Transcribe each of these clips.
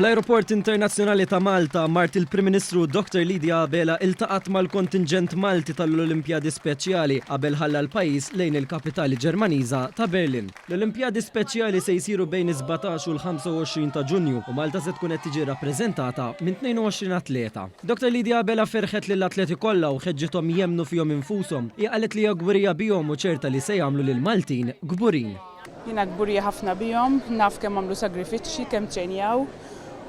Fl-Aeroport Internazzjonali ta' Malta, Mart il-Prim Ministru Dr. Lidia Abela iltaqat mal-kontingent Malti tal-Olimpjadi Speċjali qabel ħalla l-pajjiż lejn il-kapitali Ġermaniża ta' Berlin. L-Olimpjadi Speċjali se jsiru bejn 17 u l-25 ta' Ġunju u Malta se tkun qed tiġi rappreżentata minn 22 atleta. Dr. Lidia Abela ferħet lill-atleti kollha u ħeġġithom jemmnu fihom infushom. Hija qalet li hija gburija bihom u ċerta li se jagħmlu lil Maltin gburin. Jiena gburija ħafna bihom, naf kemm għamlu sagrifiċċji, kemm ċenjaw.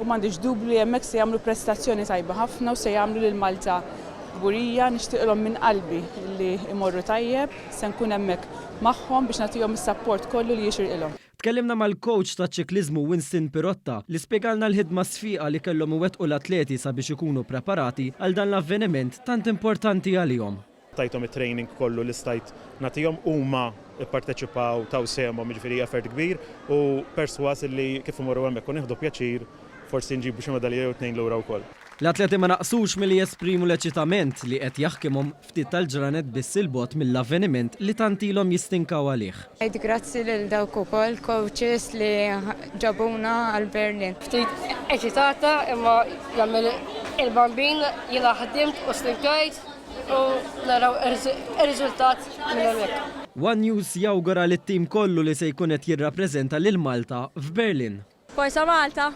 U m'għandix dubju li hemmhekk se jagħmlu prestazzjoni tajba ħafna u se jagħmlu lil Malta gburija, nixtieqilhom minn qalbi li imorru tajjeb, se nkun hemmhekk magħhom biex nagħtihom is-sapport kollu li jixirqilhom. Tkellimna mal-coach ta' ċikliżmu Winston Pirotta li spjegalna l-ħidma sfiqa li kellhom iwettqu l-atleti sabiex ikunu preparati għal dan l-avveniment tant importanti għalihom. Tajtom it-training kollu li stajt nagħtihom huma pparteċipaw taw sehemhom jiġifieri effort kbir u perswas li kif imorru hemmhekk u nieħdu pjaċir forsi nġibu xi medalja jew tnejn lura wkoll. L-atleti ma naqsux milli jesprimu l-eċitament li qed jaħkimhom ftit tal-ġranet biss il-bot mill-avveniment li tantilhom jistinkaw għalih. Grazzi lil dawk ukoll coaches li ġabuna għal Berlin. Ftit eċitata imma jagħmel il-bambin jiena ħdimt u stinkajt u naraw ir-riżultat minn hemmhekk. One News jawgura lit-tim kollu li se jkun qed jirrappreżenta lil Malta f'Berlin. Forza Malta!